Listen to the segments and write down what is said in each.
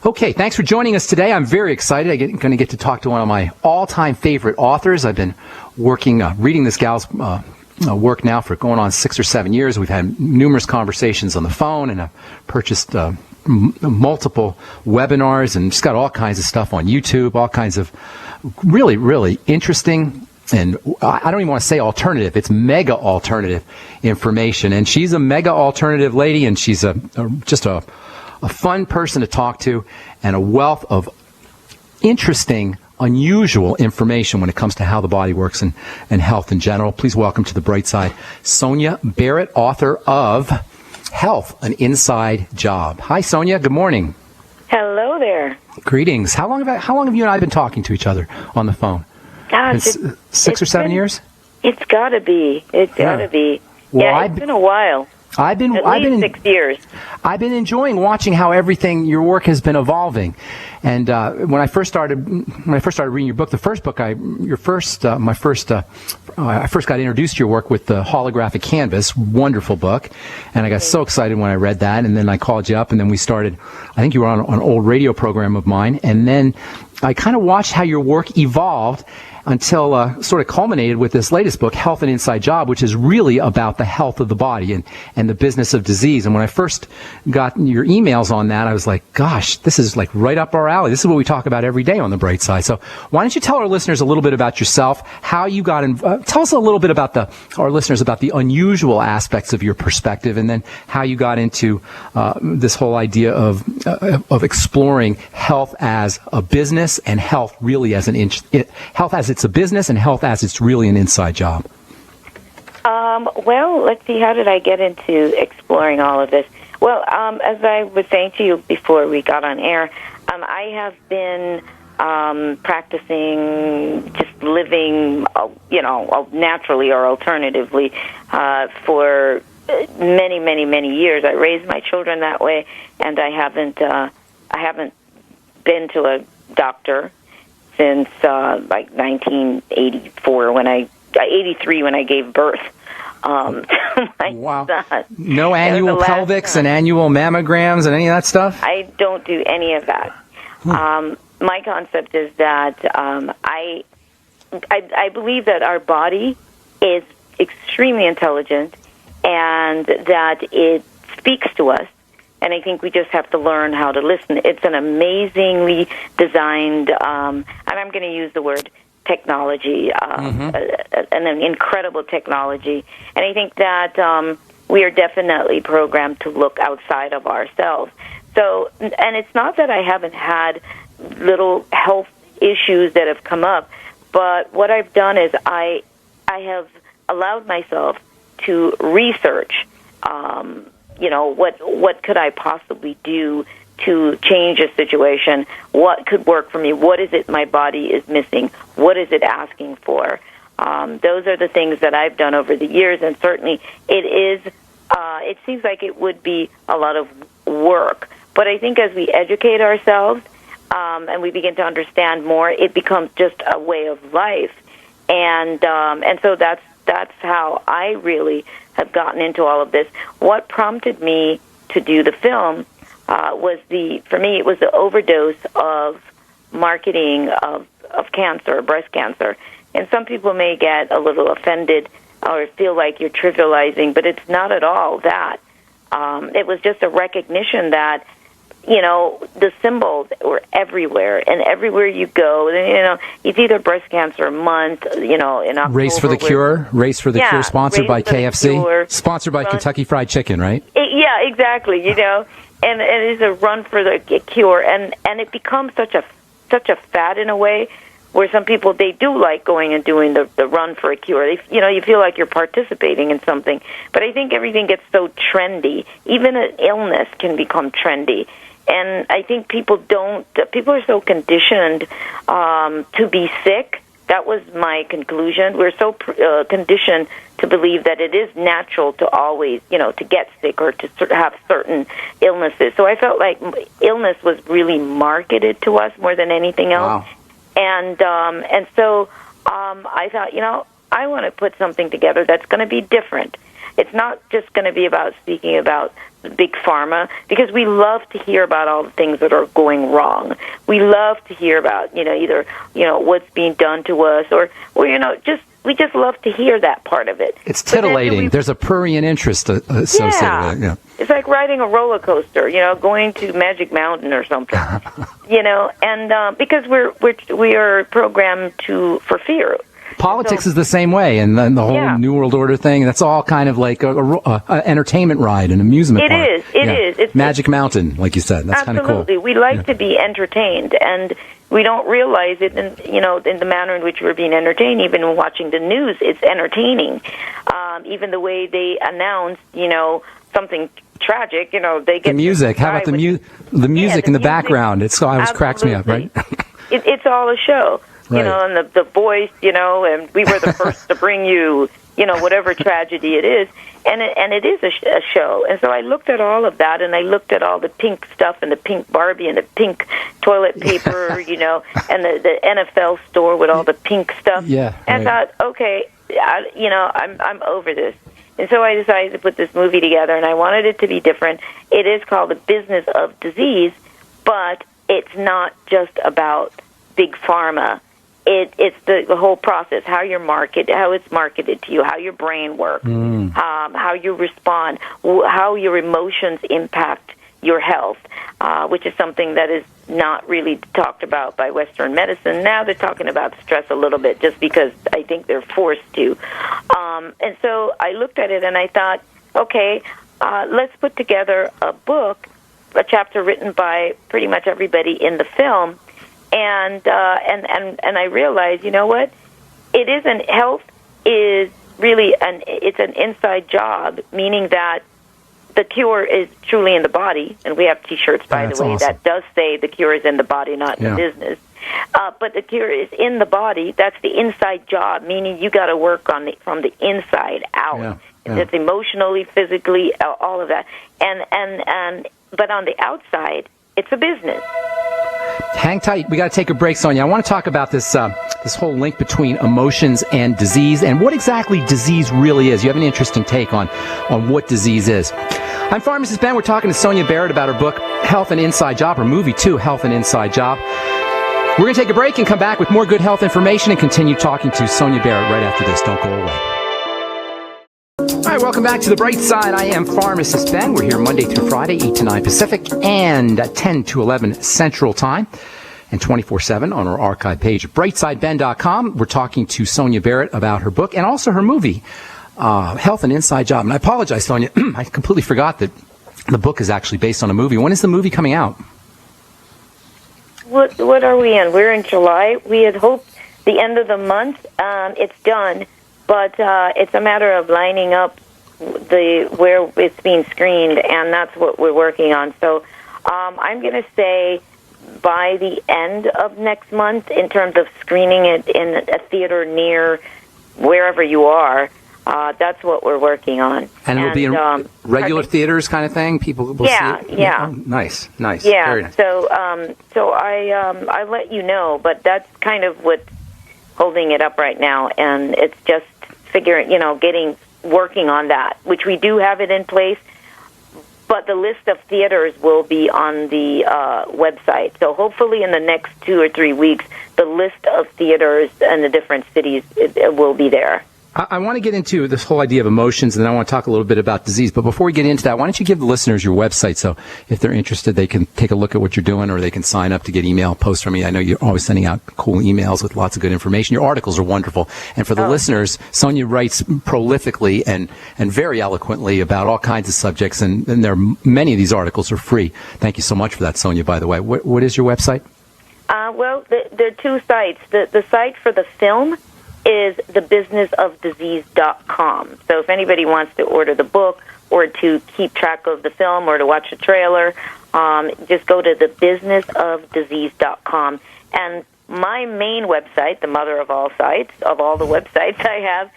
Okay, thanks for joining us today. I'm very excited. I'm going to get to talk to one of my all-time favorite authors. I've been reading this gal's work now for going on 6 or 7 years. We've had numerous conversations on the phone, and I've purchased multiple webinars, and just got all kinds of stuff on YouTube, all kinds of really, really interesting, and I don't even want to say alternative. It's mega alternative information. And she's a mega alternative lady, and she's just a fun person to talk to, and a wealth of interesting, unusual information when it comes to how the body works and health in general. Please welcome to the bright side, Sonia Barrett, author of Health, an Inside Job. Hi, Sonia. Good morning. Hello there. Greetings. How long have you and I been talking to each other on the phone? Gosh, 6 or 7 years? It's got to be. It's got to be. Well, yeah, it's been a while. At least 6 years. I've been enjoying watching how your work has been evolving. And when I first started reading your book, I first got introduced to your work with the Holographic Canvas, wonderful book, and I got so excited when I read that. And then I called you up, and then we started. I think you were on an old radio program of mine, and then I kind of watched how your work evolved until sort of culminated with this latest book, Health, an Inside Job, which is really about the health of the body and the business of disease. And when I first got your emails on that, I was like, gosh, this is like right up our alley. This is what we talk about every day on The Bright Side. So why don't you tell our listeners a little bit about yourself, how you got tell us a little bit about our listeners about the unusual aspects of your perspective, and then how you got into this whole idea of exploring health as a business and health really as health as it's a business and health as it's really an inside job. Well, let's see. How did I get into exploring all of this? Well, as I was saying to you before we got on air, I have been practicing just living, naturally or alternatively for many, many, many years. I raised my children that way, and I haven't been to a doctor since like 1984 83 when I gave birth. Wow. Son. No annual pelvics and annual mammograms and any of that stuff? I don't do any of that. My concept is that I believe that our body is extremely intelligent and that it speaks to us. And I think we just have to learn how to listen. It's an amazingly designed, and I'm going to use the word technology, an incredible technology. And I think that we are definitely programmed to look outside of ourselves. So, and it's not that I haven't had little health issues that have come up, but what I've done is I have allowed myself to research what could I possibly do to change a situation? What could work for me? What is it my body is missing? What is it asking for? Those are the things that I've done over the years, and certainly it seems like it would be a lot of work. But I think as we educate ourselves and we begin to understand more, it becomes just a way of life. And so that's how I really have gotten into all of this. What prompted me to do the film was the overdose of marketing of cancer, breast cancer. And some people may get a little offended or feel like you're trivializing, but it's not at all that. It was just a recognition that, the symbols were everywhere, and everywhere you go, it's either breast cancer month, in October. Race for the Cure, sponsored by KFC, sponsored by Kentucky Fried Chicken, right? Yeah, exactly, and it is a run for the cure, and it becomes such a fad in a way, where some people, they do like going and doing the run for a cure. You feel like you're participating in something, but I think everything gets so trendy. Even an illness can become trendy. And I think people are so conditioned to be sick. That was my conclusion. We're so conditioned to believe that it is natural to always, to get sick or to have certain illnesses. So I felt like illness was really marketed to us more than anything else. Wow. And so I thought, I want to put something together that's going to be different. It's not just going to be about speaking about big pharma, because we love to hear about all the things that are going wrong. We love to hear about, either, what's being done to us or we just love to hear that part of it. It's titillating. There's a prurient interest associated with it. Yeah. It's like riding a roller coaster, going to Magic Mountain or something, and because we are programmed for fear. Politics is the same way, and then the whole New World Order thing, that's all kind of like a entertainment ride, an amusement park. It is. It's Magic Mountain, like you said. That's kind of cool. Absolutely. We like to be entertained, and we don't realize it in the manner in which we're being entertained. Even when watching the news, it's entertaining. Even the way they announce, something tragic, they get the music. How about the music in the background? It always cracks me up, right? It's all a show. Right. And the voice, and we were the first to bring you, whatever tragedy it is. And it is a show. And so I looked at all of that, and I looked at all the pink stuff and the pink Barbie and the pink toilet paper, and the NFL store with all the pink stuff. Yeah. And I thought, okay, I'm over this. And so I decided to put this movie together, and I wanted it to be different. It is called The Business of Disease, but it's not just about big pharma. It's the whole process, how it's marketed to you, how your brain works, how you respond, how your emotions impact your health, which is something that is not really talked about by Western medicine. Now they're talking about stress a little bit just because I think they're forced to. And so I looked at it and I thought, okay, let's put together a book, a chapter written by pretty much everybody in the film. And I realized, what? Health is really it's an inside job, meaning that the cure is truly in the body, and we have T-shirts, by the way, awesome. that does say the cure is in the body, not in the business. But the cure is in the body. That's the inside job, meaning you got to work from the inside out. Yeah. It's emotionally, physically, all of that. But on the outside, it's a business. Hang tight. We got to take a break, Sonia. I want to talk about this whole link between emotions and disease and what exactly disease really is. You have an interesting take on what disease is. I'm Pharmacist Ben. We're talking to Sonia Barrett about her book, Health and Inside Job, her movie, too, Health and Inside Job. We're going to take a break and come back with more good health information and continue talking to Sonia Barrett right after this. Don't go away. All right, welcome back to The Bright Side. I am Pharmacist Ben. We're here Monday through Friday, 8 to 9 Pacific and 10 to 11 Central Time and 24/7 on our archive page at brightsideben.com. We're talking to Sonia Barrett about her book and also her movie, Health and Inside Job. And I apologize, Sonia. I completely forgot that the book is actually based on a movie. When is the movie coming out? What are we in? We're in July. We had hoped the end of the month. It's done. But it's a matter of lining up where it's being screened, and that's what we're working on. So I'm going to say by the end of next month, in terms of screening it in a theater near wherever you are, that's what we're working on. And it'll be in regular theaters kind of thing? People will see it? Yeah. Oh, nice. Yeah, very nice. So I let you know, but that's kind of what's holding it up right now, and it's just working on that, which we do have it in place, but the list of theaters will be on the website. So hopefully in the next 2 or 3 weeks, the list of theaters in the different cities it will be there. I want to get into this whole idea of emotions, and then I want to talk a little bit about disease. But before we get into that, why don't you give the listeners your website so if they're interested, they can take a look at what you're doing, or they can sign up to get email posts from me. I know you're always sending out cool emails with lots of good information. Your articles are wonderful. And for the listeners, Sonia writes prolifically and very eloquently about all kinds of subjects, and many of these articles are free. Thank you so much for that, Sonia, by the way. What is your website? Well, there are two sites. The site for the film is thebusinessofdisease.com. So if anybody wants to order the book or to keep track of the film or to watch the trailer, just go to thebusinessofdisease.com. And my main website, the mother of all sites, of all the websites I have,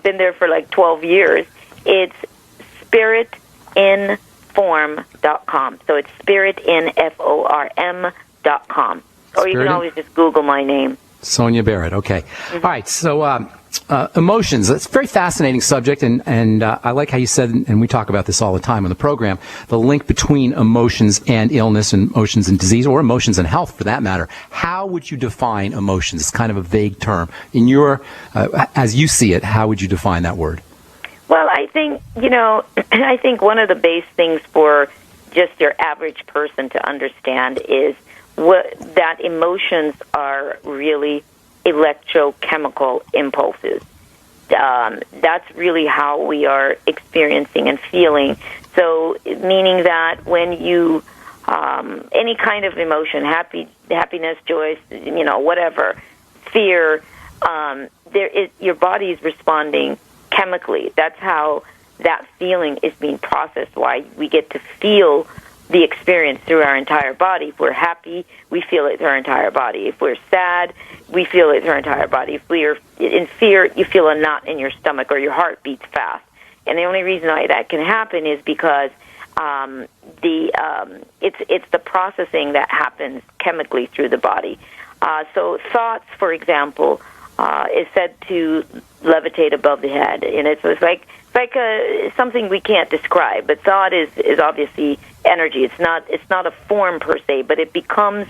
been there for like 12 years, it's spiritinform.com. So it's spiritinform.com. Or you can always just Google my name. Sonia Barrett. Okay. All right. So, emotions. It's a very fascinating subject, and I like how you said, and we talk about this all the time on the program, the link between emotions and illness, and emotions and disease, or emotions and health, for that matter. How would you define emotions? It's kind of a vague term. In your, as you see it, how would you define that word? Well, I think, I think one of the base things for just your average person to understand is that emotions are really electrochemical impulses. That's really how we are experiencing and feeling. So, meaning that when you, any kind of emotion, happiness, joy, whatever, fear, your body is responding chemically. That's how that feeling is being processed, why we get to feel the experience through our entire body. If we're happy, we feel it through our entire body. If we're sad, we feel it through our entire body. If we're in fear, you feel a knot in your stomach or your heart beats fast. And the only reason why that can happen is because it's the processing that happens chemically through the body. So thoughts, for example, is said to levitate above the head, and it's like something we can't describe. But thought is obviously energy. It's not a form per se, but it becomes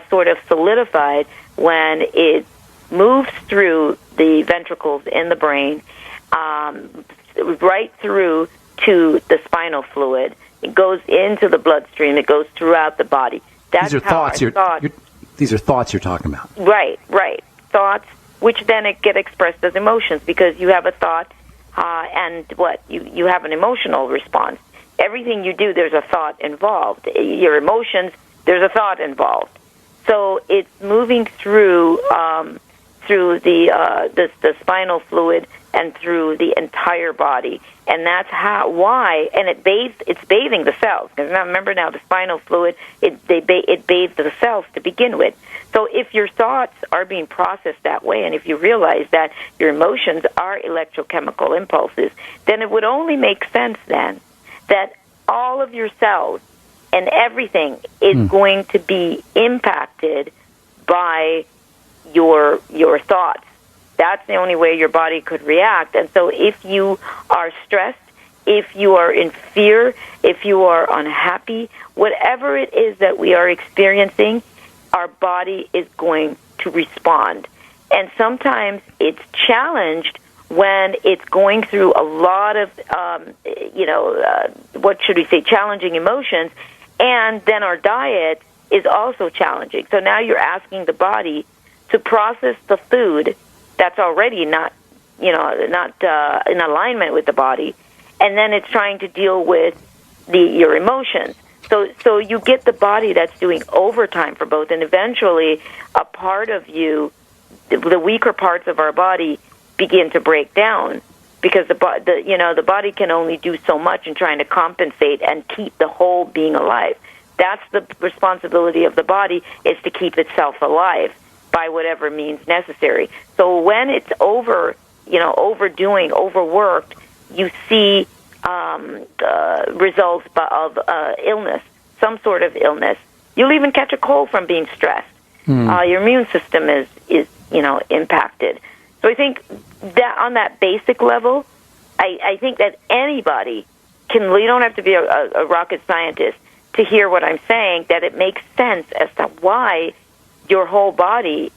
sort of solidified when it moves through the ventricles in the brain, right through to the spinal fluid. It goes into the bloodstream. It goes throughout the body. That's these are thoughts. These are thoughts you're talking about. Right. Thoughts, which then get expressed as emotions, because you have a thought and you have an emotional response. Everything you do, there's a thought involved. Your emotions, there's a thought involved. So it's moving through the spinal fluid and through the entire body, and that's why. And it's bathing the cells. Because remember now, the spinal fluid it bathes the cells to begin with. So if your thoughts are being processed that way, and if you realize that your emotions are electrochemical impulses, then it would only make sense then that all of your cells and everything is going to be impacted by your thoughts. That's the only way your body could react. And so if you are stressed, if you are in fear, if you are unhappy, whatever it is that we are experiencing, our body is going to respond. And sometimes it's challenged when it's going through a lot of, challenging emotions, and then our diet is also challenging. So now you're asking the body to process the food that's already not in alignment with the body, and then it's trying to deal with your emotions. So you get the body that's doing overtime for both, and eventually a part of you, the weaker parts of our body, begin to break down, because the body can only do so much in trying to compensate and keep the whole being alive. That's the responsibility of the body, is to keep itself alive by whatever means necessary. So when it's overdoing, overworked, you see results of illness, some sort of illness. You'll even catch a cold from being stressed. Your immune system is impacted. So I think that on that basic level, I think that anybody can. You don't have to be a rocket scientist to hear what I'm saying, that it makes sense as to why your whole body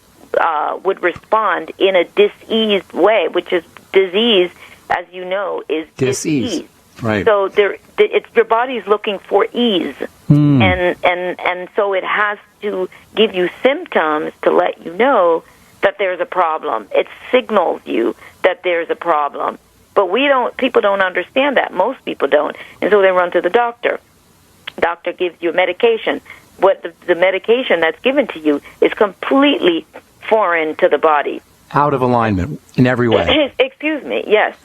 would respond in a diseased way, which is disease, as you know, is disease. Right. So your body's looking for ease, and so it has to give you symptoms to let you know that there's a problem. It signals you that there's a problem. But people don't understand that. Most people don't. And so they run to the doctor. Doctor gives you a medication. What the medication that's given to you is completely foreign to the body. Out of alignment in every way. Excuse me. Yes.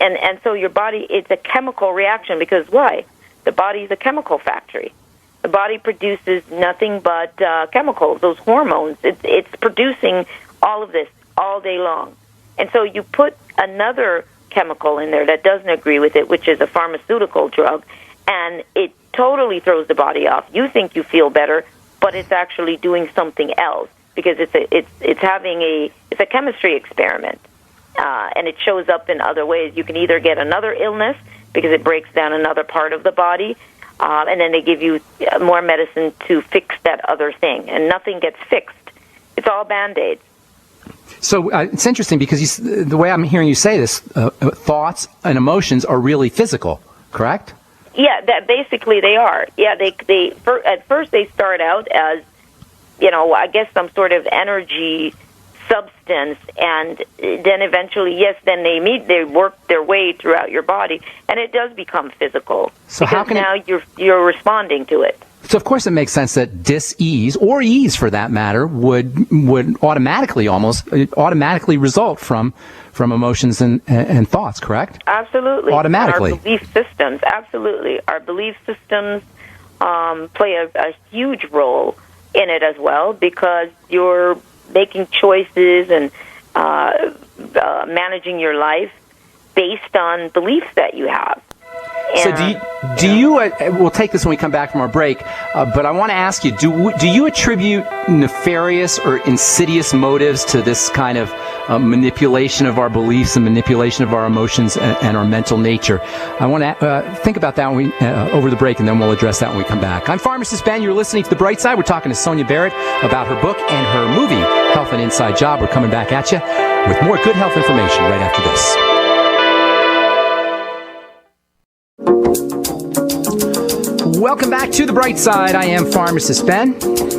And so your body, it's a chemical reaction, because why? The body is a chemical factory. The body produces nothing but chemicals, those hormones. It's producing all of this all day long. And so you put another chemical in there that doesn't agree with it, which is a pharmaceutical drug, and it totally throws the body off. You think you feel better, but it's actually doing something else. because it's a chemistry experiment, and it shows up in other ways. You can either get another illness because it breaks down another part of the body, and then they give you more medicine to fix that other thing, and nothing gets fixed. It's all Band-Aids. So it's interesting because the way I'm hearing you say this, thoughts and emotions are really physical, correct? Yeah, that basically they are. Yeah, at first they start out as, I guess some sort of energy substance, and then eventually, yes, then they work their way throughout your body, and it does become physical. So because now you're responding to it. So of course it makes sense that dis-ease, or ease for that matter, would automatically result from emotions and thoughts, correct? Absolutely. Automatically. Our belief systems, absolutely. Our belief systems play a huge role in it as well, because you're making choices and managing your life based on beliefs that you have. So do you we'll take this when we come back from our break, but I want to ask you, do you attribute nefarious or insidious motives to this kind of manipulation of our beliefs and manipulation of our emotions and our mental nature? I want to think about that when over the break, and then we'll address that when we come back. I'm Pharmacist Ben. You're listening to The Bright Side. We're talking to Sonia Barrett about her book and her movie, Health and Inside Job. We're coming back at you with more good health information right after this. Welcome back to The Bright Side. I am Pharmacist Ben.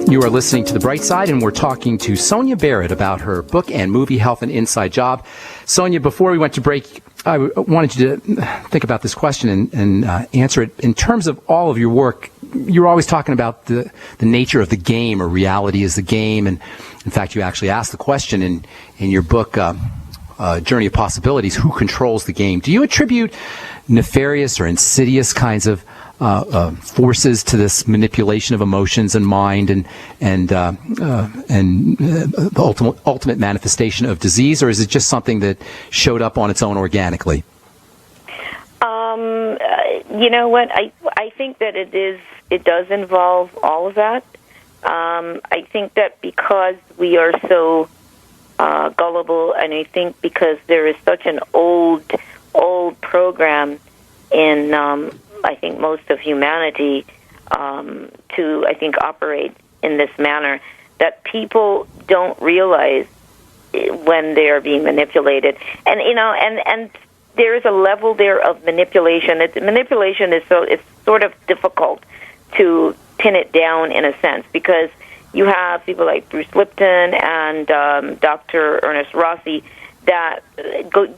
You are listening to The Bright Side, and we're talking to Sonia Barrett about her book and movie, Health and Inside Job. Sonia, before we went to break, I wanted you to think about this question and answer it. In terms of all of your work, you're always talking about the nature of the game, or reality is the game. And in fact, you actually asked the question in your book, Journey of Possibilities, who controls the game? Do you attribute nefarious or insidious kinds of forces to this manipulation of emotions and mind and the ultimate manifestation of disease, or is it just something that showed up on its own organically? You know what? I think that it does involve all of that. I think that because we are so gullible, and I think because there is such an old program in I think most of humanity to, I think, operate in this manner, that people don't realize when they are being manipulated. And, and there is a level there of manipulation. Manipulation is it's sort of difficult to pin it down in a sense, because you have people like Bruce Lipton and Dr. Ernest Rossi that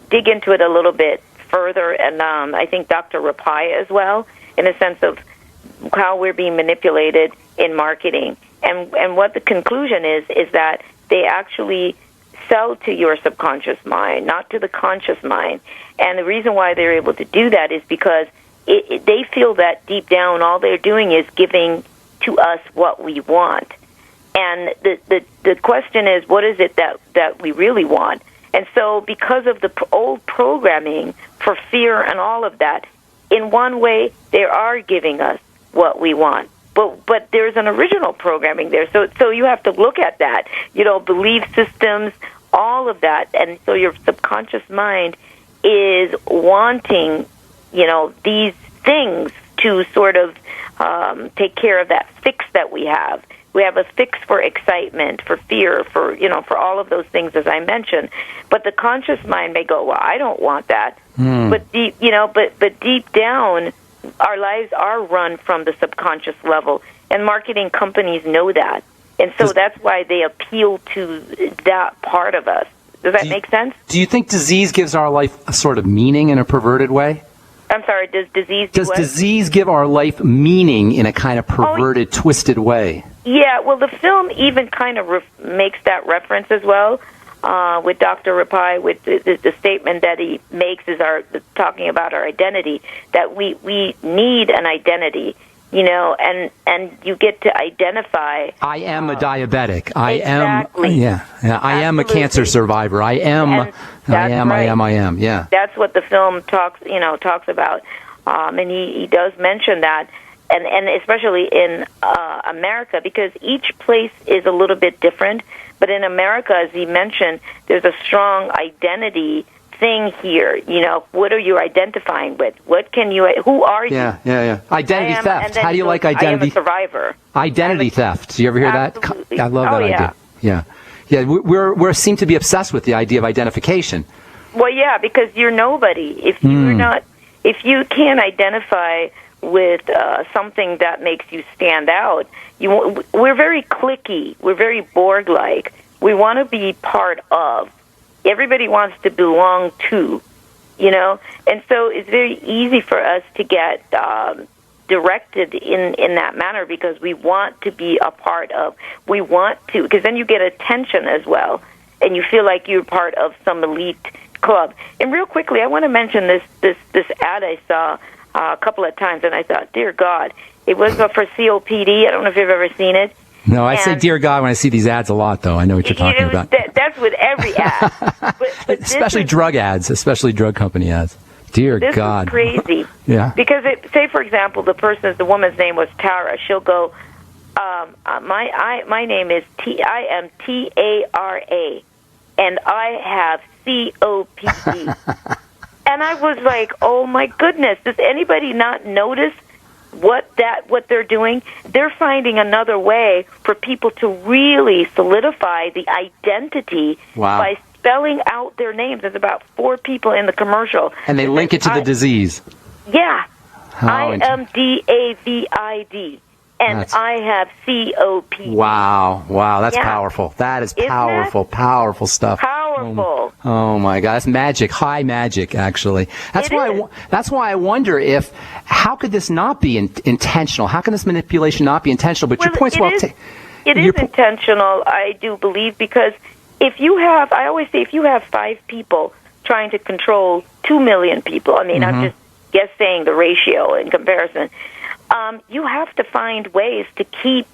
dig into it a little bit further, and I think Dr. Rapai as well, in a sense of how we're being manipulated in marketing. And what the conclusion is that they actually sell to your subconscious mind, not to the conscious mind. And the reason why they're able to do that is because they feel that deep down all they're doing is giving to us what we want. And the question is, what is it that we really want? And so because of the old programming for fear and all of that, in one way, they are giving us what we want. But there's an original programming there. So you have to look at that, belief systems, all of that. And so your subconscious mind is wanting, these things to sort of take care of that fix that we have. We have a fix for excitement, for fear, for all of those things, as I mentioned. But the conscious mind may go, well, I don't want that. But deep, but deep down, our lives are run from the subconscious level, and marketing companies know that, and so that's why they appeal to that part of us. Does that make sense? Do you think disease gives our life a sort of meaning in a perverted way? I'm sorry. Does disease? Does disease give our life meaning in a kind of perverted, twisted way? Yeah, well, the film even kind of makes that reference as well, with Dr. Rapai, with the statement that he makes is talking about our identity, that we need an identity, and you get to identify. I am a diabetic. I exactly. I am a cancer survivor. I am. Yeah. That's what the film talks about, and he does mention that. and especially in America, because each place is a little bit different. But in America, as he mentioned, there's a strong identity thing here. You know, what are you identifying with? What can you? Who are you? Yeah. Identity theft. How do you like identity? I am a survivor. Identity theft. Do you ever hear Absolutely. that? I love that idea. Yeah. We seem to be obsessed with the idea of identification. Well, yeah, because you're nobody if you're not. If you can't identify with something that makes you stand out, we're very cliquey. We're very Borg-like. We want to be part of. Everybody wants to belong to, you know, and so it's very easy for us to get directed in that manner because we want to be a part of. We want to, because then you get attention as well, and you feel like you're part of some elite club. And real quickly, I want to mention this ad I saw a couple of times, and I thought, dear God, it was for COPD. I don't know if you've ever seen it. No, I say dear God when I see these ads a lot, though. I know what you're talking about. That's with every ad. But especially drug ads, especially drug company ads. Dear God. This is crazy. Yeah. Because, say, for example, the woman's name was Tara. She'll go, my name is I am Tara, and I have COPD. And I was like, oh, my goodness, does anybody not notice what they're doing? They're finding another way for people to really solidify the identity by spelling out their names. There's about 4 people in the commercial. And they link it to the disease. Yeah. I am DAVID, and I have COPD. Wow, that's powerful. That is powerful stuff. Powerful. Oh my God, that's magic, high magic, actually. That's why I wonder how could this not be intentional? How can this manipulation not be intentional? But your point's well taken. It is intentional, I do believe, because I always say, if you have 5 people trying to control 2 million people, I mean, I'm just saying the ratio in comparison, you have to find ways to keep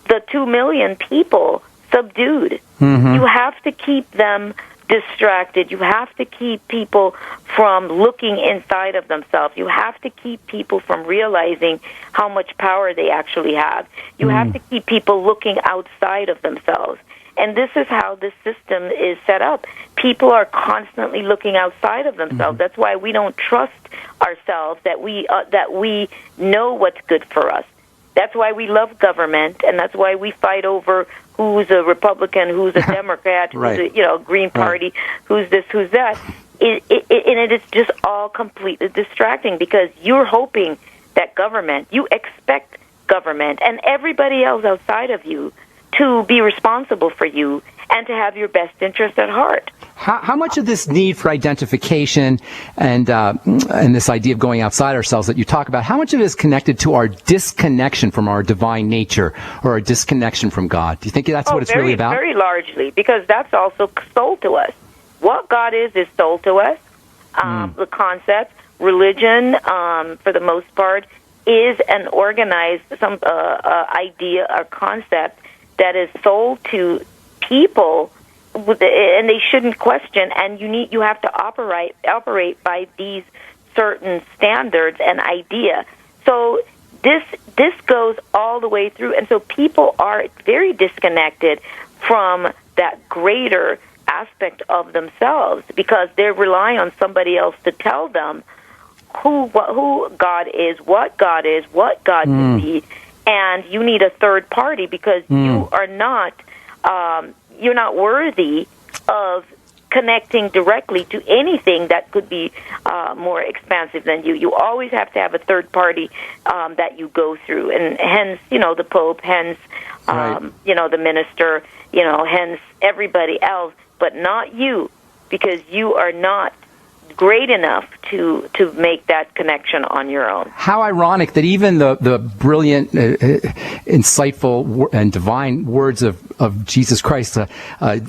the 2 million people subdued. You have to keep them distracted. You have to keep people from looking inside of themselves. You have to keep people from realizing how much power they actually have. You have to keep people looking outside of themselves. And this is how this system is set up. People are constantly looking outside of themselves. That's why we don't trust ourselves that we know what's good for us. That's why we love government, and that's why we fight over who's a Republican, who's a Democrat, who's a Green Party, who's this, who's that. And it is just all completely distracting because you're hoping that you expect government and everybody else outside of you to be responsible for you and to have your best interest at heart. How much of this need for identification and this idea of going outside ourselves that you talk about, how much of it is connected to our disconnection from our divine nature or our disconnection from God? Do you think that's what it's really about? Very largely, because that's also sold to us. What God is sold to us. The concept, religion, for the most part, is an organized idea or concept that is sold to people, and they shouldn't question. And you have to operate by these certain standards and idea. So this goes all the way through, and so people are very disconnected from that greater aspect of themselves because they're relying on somebody else to tell them who God is, what God can be. And you need a third party because you are not you're not worthy of connecting directly to anything that could be more expansive than you. You always have to have a third party that you go through, and hence, the Pope, hence, the minister, hence everybody else, but not you, because you are not great enough to make that connection on your own. How ironic that even the brilliant, insightful, and divine words of Jesus Christ,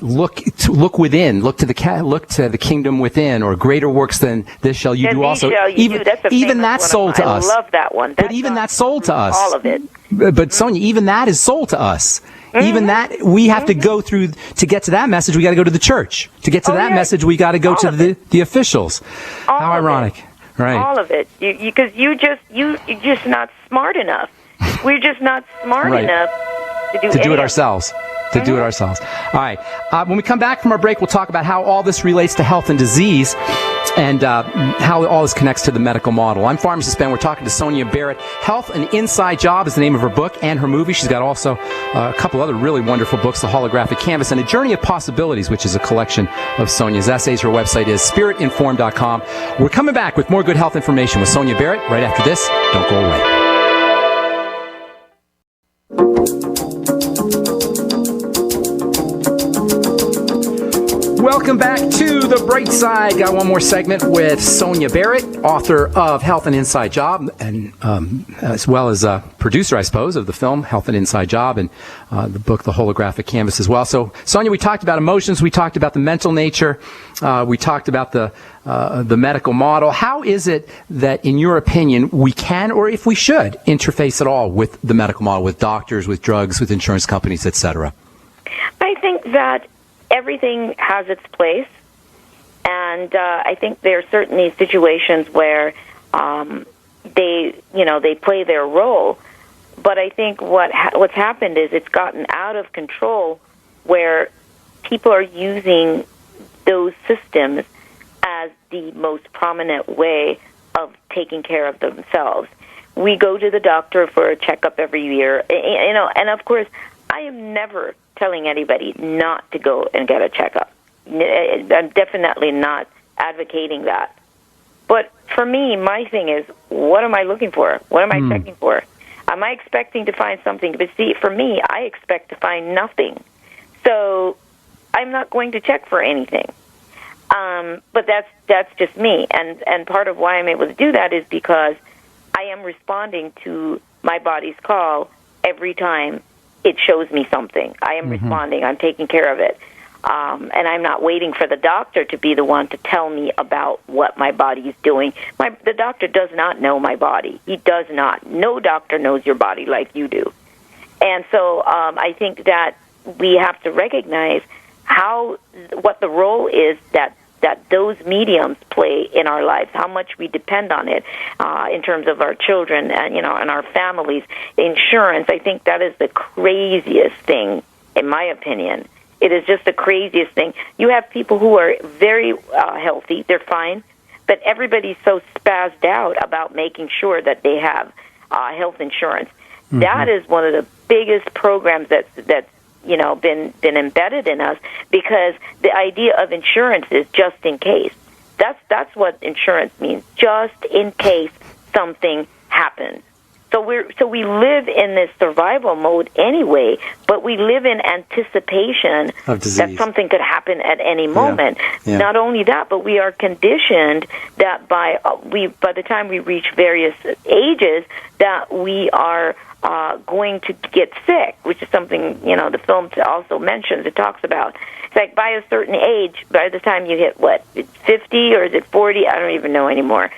look within, look to the kingdom within, or greater works than this shall you do also. Even that's sold to us. I love that one. But even that's sold to us. All of it. But Sonia, even that is sold to us. Even that, we have to go through, to get to that message, we got to go to the church. To get to that message, we got to go to the officials. How ironic. Right. All of it. Because you're just not smart enough. We're just not smart Right. enough to do it ourselves. Do it ourselves. All right. When we come back from our break, we'll talk about how all this relates to health and disease and how all this connects to the medical model. I'm Pharmacist Ben. We're talking to Sonia Barrett. Health, an Inside Job is the name of her book and her movie. She's got also a couple other really wonderful books, The Holographic Canvas and A Journey of Possibilities, which is a collection of Sonia's essays. Her website is spiritinformed.com. We're coming back with more good health information with Sonia Barrett right after this. Don't go away. Welcome back to The Bright Side. Got one more segment with Sonia Barrett, author of Health and Inside Job, and as well as a producer, I suppose, of the film Health and Inside Job, and the book The Holographic Canvas as well. So, Sonia, we talked about emotions, we talked about the mental nature, we talked about the medical model. How is it that, in your opinion, we can, or if we should, interface at all with the medical model, with doctors, with drugs, with insurance companies, etc.? I think that everything has its place, and I think there are certainly situations where they play their role. But I think what's happened is it's gotten out of control, where people are using those systems as the most prominent way of taking care of themselves. We go to the doctor for a checkup every year, and of course, I am never telling anybody not to go and get a checkup. I'm definitely not advocating that. But for me, my thing is, what am I looking for? What am I checking for? Am I expecting to find something? But see, for me, I expect to find nothing. So I'm not going to check for anything. But that's just me. And part of why I'm able to do that is because I am responding to my body's call every time it shows me something. I am responding. I'm taking care of it. And I'm not waiting for the doctor to be the one to tell me about what my body is doing. The doctor does not know my body. He does not. No doctor knows your body like you do. And so I think that we have to recognize what the role is that those mediums play in our lives, how much we depend on it in terms of our children and our families. Insurance, I think that is the craziest thing, in my opinion. It is just the craziest thing. You have people who are very healthy, they're fine, but everybody's so spazzed out about making sure that they have health insurance. That is one of the biggest programs that's been embedded in us, because the idea of insurance is just in case. That's what insurance means, just in case something happens. So we live in this survival mode anyway, but we live in anticipation that something could happen at any moment. Yeah. Not only that, but we are conditioned that by the time we reach various ages, that we are going to get sick, which is something, the film also mentions, it talks about. It's like by a certain age, by the time you hit, 50 or is it 40? I don't even know anymore.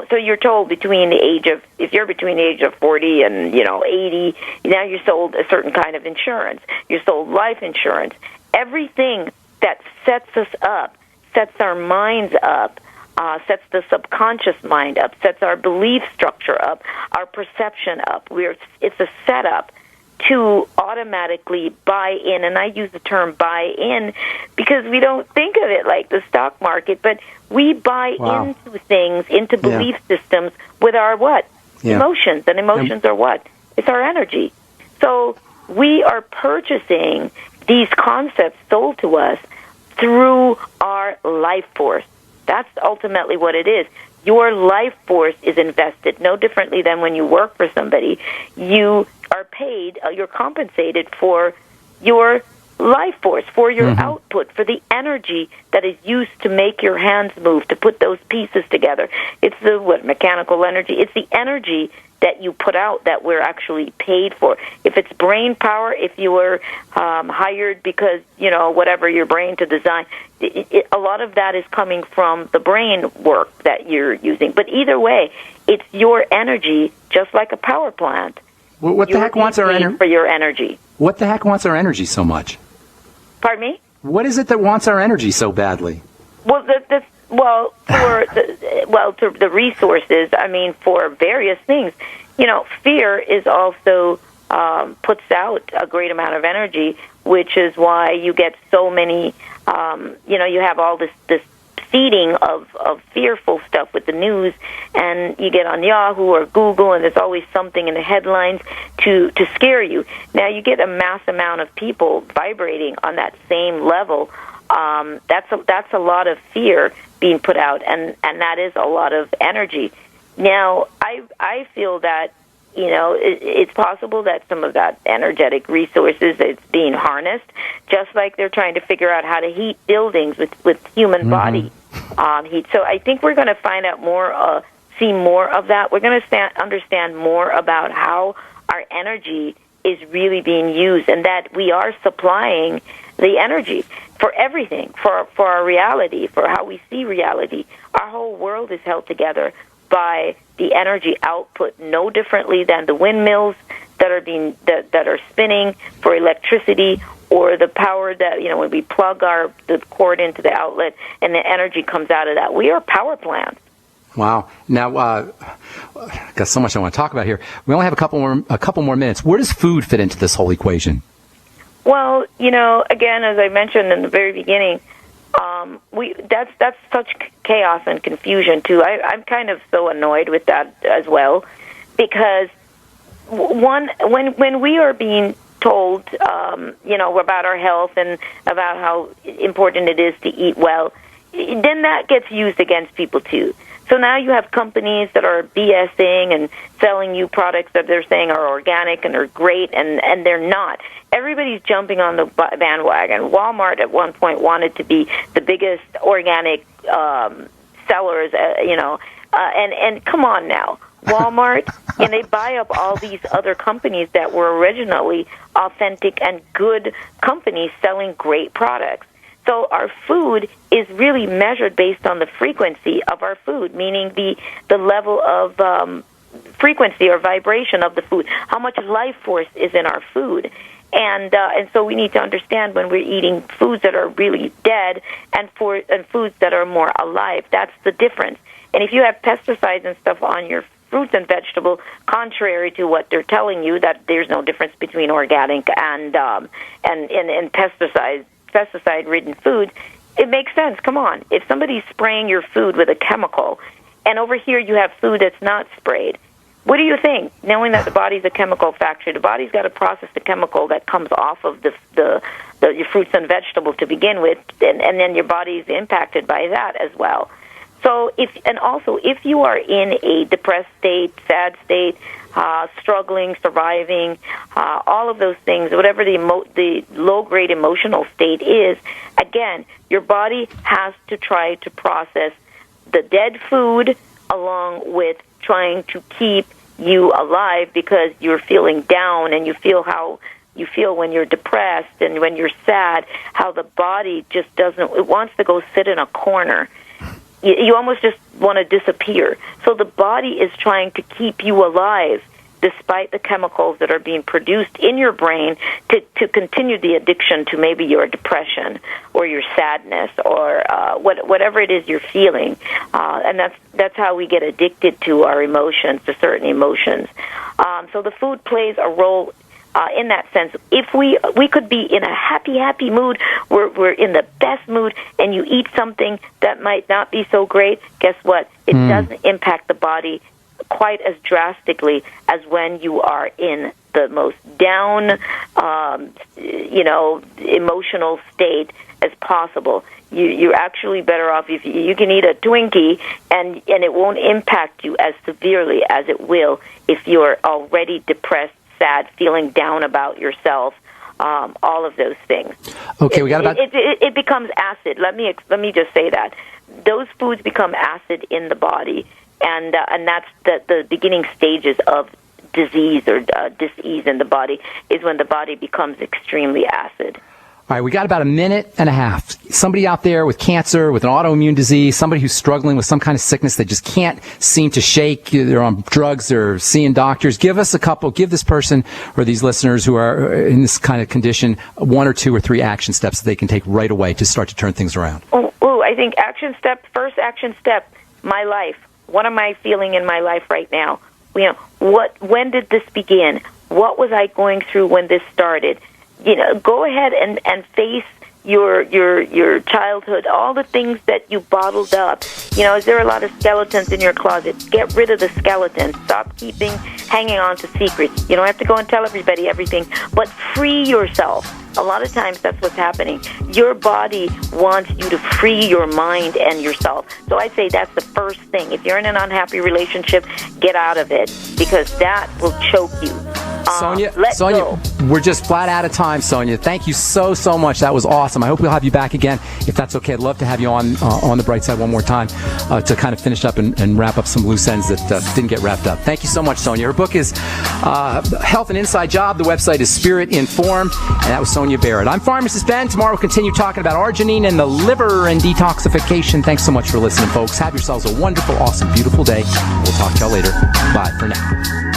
So you're told if you're between the age of 40 and, 80, now you're sold a certain kind of insurance. You're sold life insurance. Everything that sets us up, sets our minds up, sets the subconscious mind up, sets our belief structure up, our perception up. It's a setup to automatically buy in, and I use the term buy in because we don't think of it like the stock market, but we buy into things, into belief systems with our what? Yeah. Emotions, and emotions are what? It's our energy. So we are purchasing these concepts sold to us through our life force. That's ultimately what it is. Your life force is invested no differently than when you work for somebody. You are paid, you're compensated for your life force, for your output, for the energy that is used to make your hands move, to put those pieces together. It's the mechanical energy. It's the energy that you put out that we're actually paid for. If it's brain power, if you were hired because, whatever your brain to design, a lot of that is coming from the brain work that you're using. But either way, it's your energy, just like a power plant. Well, what the heck wants our energy? For your energy. What the heck wants our energy so much? Pardon me? What is it that wants our energy so badly? Well, Well, to the resources, I mean, for various things, fear is also puts out a great amount of energy, which is why you get so many, you have all this feeding of fearful stuff with the news, and you get on Yahoo or Google, and there's always something in the headlines to scare you. Now you get a mass amount of people vibrating on that same level. That's a lot of fear being put out, and that is a lot of energy. Now I feel that it's possible that some of that energetic resources is being harnessed, just like they're trying to figure out how to heat buildings with human body heat. So I think we're going to find out more, see more of that. We're going to understand more about how our energy is really being used, and that we are supplying the energy for everything, for our reality, for how we see reality. Our whole world is held together by the energy output, no differently than the windmills that are spinning for electricity, or the power that when we plug the cord into the outlet and the energy comes out of that. We are power plants. Wow. Now, got so much I want to talk about here. We only have a couple more minutes. Where does food fit into this whole equation? Well, again, as I mentioned in the very beginning, that's such chaos and confusion too. I'm kind of so annoyed with that as well, because when we are being told, about our health and about how important it is to eat well, then that gets used against people too. So now you have companies that are BSing and selling you products that they're saying are organic and are great, and they're not. Everybody's jumping on the bandwagon. Walmart at one point wanted to be the biggest organic sellers, and come on now. Walmart, and they buy up all these other companies that were originally authentic and good companies selling great products. So our food is really measured based on the frequency of our food, meaning the level of frequency or vibration of the food, how much life force is in our food. And so we need to understand when we're eating foods that are really dead and foods that are more alive. That's the difference. And if you have pesticides and stuff on your fruits and vegetables, contrary to what they're telling you, that there's no difference between organic and pesticide-ridden foods, it makes sense. Come on. If somebody's spraying your food with a chemical, and over here you have food that's not sprayed, what do you think? Knowing that the body's a chemical factory, the body's got to process the chemical that comes off of your fruits and vegetables to begin with, and then your body's impacted by that as well. So if you are in a depressed state, sad state, struggling, surviving, all of those things, whatever the low-grade emotional state is, again, your body has to try to process the dead food along with trying to keep you alive, because you're feeling down, and you feel how you feel when you're depressed and when you're sad, how the body just it wants to go sit in a corner. You almost just want to disappear. So the body is trying to keep you alive despite the chemicals that are being produced in your brain to continue the addiction to maybe your depression or your sadness or whatever it is you're feeling. And that's how we get addicted to our emotions, to certain emotions. So the food plays a role in that sense. If we could be in a happy mood, we're in the best mood, and you eat something that might not be so great, guess what? It doesn't impact the body quite as drastically as when you are in the most down, emotional state as possible. You're actually better off if you can eat a Twinkie, and it won't impact you as severely as it will if you're already depressed, sad, feeling down about yourself, all of those things. Okay, we got about... It becomes acid. Let me just say that. Those foods become acid in the body, and that's the beginning stages of disease or dis-ease in the body, is when the body becomes extremely acid. All right, we got about a minute and a half. Somebody out there with cancer, with an autoimmune disease, somebody who's struggling with some kind of sickness they just can't seem to shake. They're on drugs, they're seeing doctors. Give this person or these listeners who are in this kind of condition 1 or 2 or 3 action steps that they can take right away to start to turn things around. I I think first action step, my life. What am I feeling in my life right now? When did this begin? What was I going through when this started? Go ahead and face your childhood, all the things that you bottled up. Is there a lot of skeletons in your closet? Get rid of the skeletons. Stop hanging on to secrets. You don't have to go and tell everybody everything, but free yourself. A lot of times that's what's happening. Your body wants you to free your mind and yourself. So I say that's the first thing. If you're in an unhappy relationship, get out of it, because that will choke you. Sonia, go. We're just flat out of time, Sonia. Thank you so much. That was awesome. I hope we'll have you back again. If that's okay, I'd love to have you on the bright side one more time to kind of finish up and wrap up some loose ends that didn't get wrapped up. Thank you so much, Sonia. Her book is Health and Inside Job. The website is Spirit Inform, and that was Sonia Barrett. I'm Pharmacist Ben. Tomorrow we'll continue talking about arginine and the liver and detoxification. Thanks so much for listening, folks. Have yourselves a wonderful, awesome, beautiful day. We'll talk to y'all later. Bye for now.